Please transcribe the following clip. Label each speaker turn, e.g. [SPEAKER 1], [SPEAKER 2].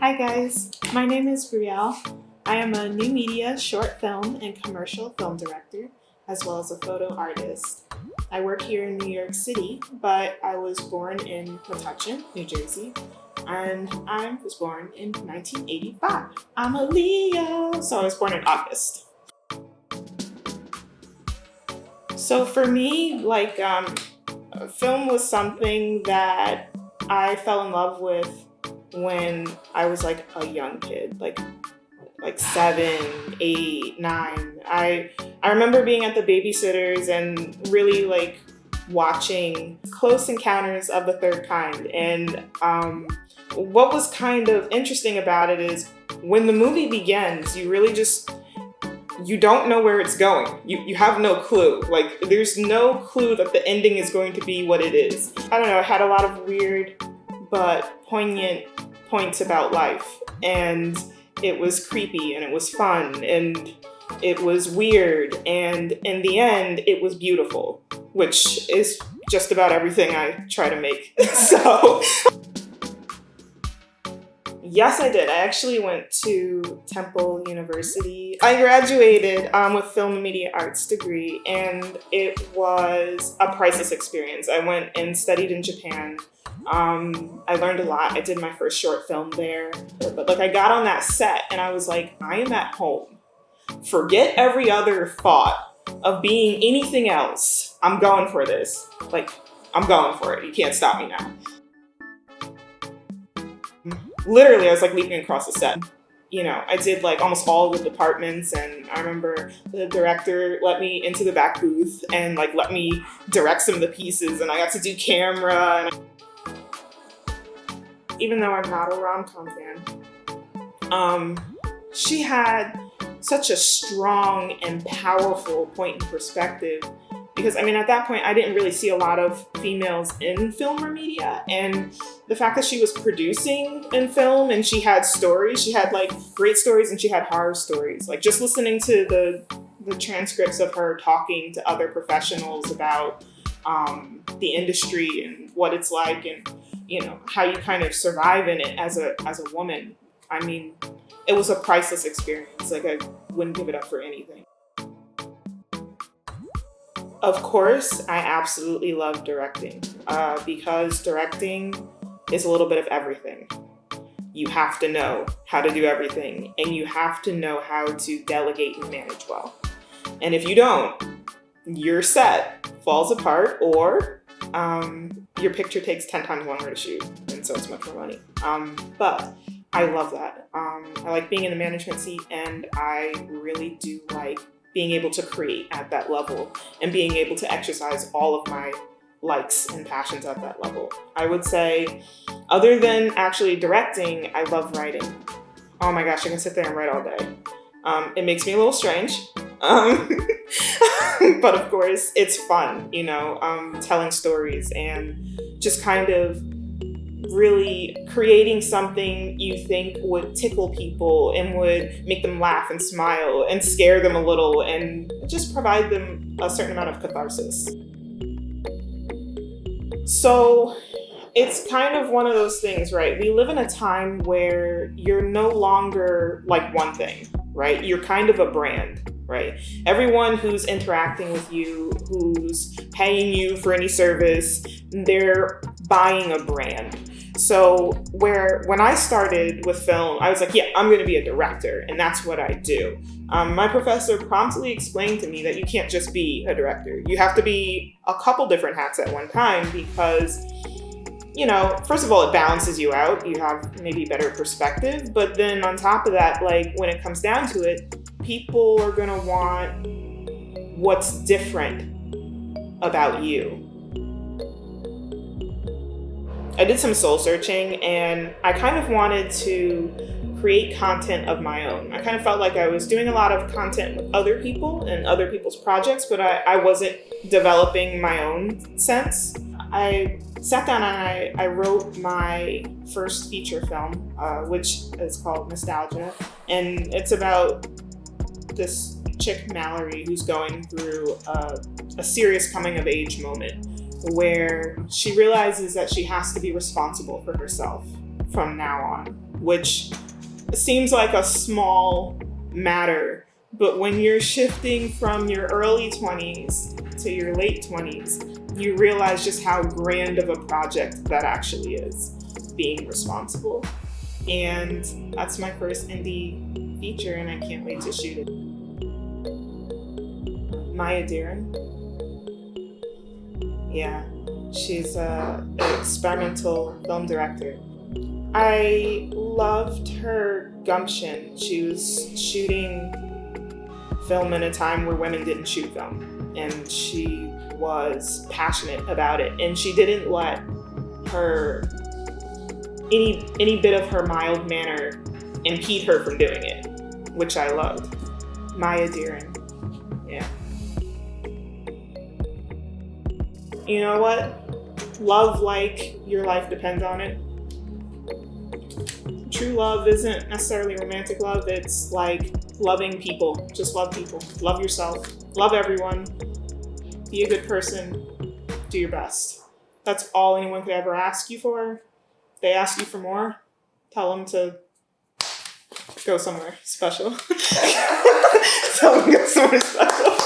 [SPEAKER 1] Hi guys, my name is Brialle. I am a new media, short film, and commercial film director, as well as a photo artist. I work here in New York City, but I was born in Metuchen, New Jersey, and I was born in 1985. I'm a Leo, so I was born in August. So for me, film was something that I fell in love with when I was like a young kid, like 7, 8, 9. I remember being at the babysitters and really like watching Close Encounters of the Third Kind. And what was kind of interesting about it is when the movie begins, you don't know where it's going. You have no clue. Like, there's no clue that the ending is going to be what it is. I don't know, it had a lot of weird but poignant points about life. And it was creepy and it was fun and it was weird. And in the end, it was beautiful, which is just about everything I try to make. So, yes, I did. I actually went to Temple University. I graduated with film and media arts degree, and it was a priceless experience. I went and studied in Japan. I learned a lot. I did my first short film there. But I got on that set and I was like, I am at home. Forget every other thought of being anything else. I'm going for this. I'm going for it. You can't stop me now. Literally, I was leaping across the set. I did almost all of the departments, and I remember the director let me into the back booth and let me direct some of the pieces, and I got to do camera. And even though I'm not a rom-com fan, she had such a strong and powerful point in perspective. Because, at that point, I didn't really see a lot of females in film or media. And the fact that she was producing in film and she had stories, she had great stories and she had horror stories. Just listening to the transcripts of her talking to other professionals about the industry and what it's like and, how you kind of survive in it as a woman. It was a priceless experience. I wouldn't give it up for anything. Of course, I absolutely love directing because directing is a little bit of everything. You have to know how to do everything, and you have to know how to delegate and manage well. And if you don't, your set falls apart, or your picture takes 10 times longer to shoot, and so it's much more money. But I love that. I like being in the management seat, and I really do like being able to create at that level and being able to exercise all of my likes and passions at that level. I would say, other than actually directing, I love writing. Oh my gosh, I can sit there and write all day. It makes me a little strange. But of course, it's fun, telling stories and just kind of really creating something you think would tickle people and would make them laugh and smile and scare them a little and just provide them a certain amount of catharsis. So it's kind of one of those things, right? We live in a time where you're no longer one thing, right? You're kind of a brand, right? Everyone who's interacting with you, who's paying you for any service, they're buying a brand. So when I started with film, I was like, yeah, I'm going to be a director, and that's what I do. My professor promptly explained to me that you can't just be a director. You have to be a couple different hats at one time because, first of all, it balances you out. You have maybe better perspective. But then on top of that, when it comes down to it, people are going to want what's different about you. I did some soul searching, and I kind of wanted to create content of my own. I kind of felt like I was doing a lot of content with other people and other people's projects, but I wasn't developing my own sense. I sat down and I wrote my first feature film, which is called Nostalgia, and it's about this chick, Mallory, who's going through a serious coming-of-age moment where she realizes that she has to be responsible for herself from now on. which seems like a small matter, but when you're shifting from your early 20s to your late 20s, you realize just how grand of a project that actually is, being responsible. And that's my first indie feature, and I can't wait to shoot it. Maya Deeren. Yeah, she's an experimental film director. I loved her gumption. She was shooting film in a time where women didn't shoot film, and she was passionate about it, and she didn't let her any bit of her mild manner impede her from doing it, which I loved. Maya Deeren. Yeah. You know what? Love like your life depends on it. True love isn't necessarily romantic love. It's like loving people. Just love people. Love yourself. Love everyone. Be a good person. Do your best. That's all anyone could ever ask you for. If they ask you for more, tell them to go somewhere special. Tell them to go somewhere special.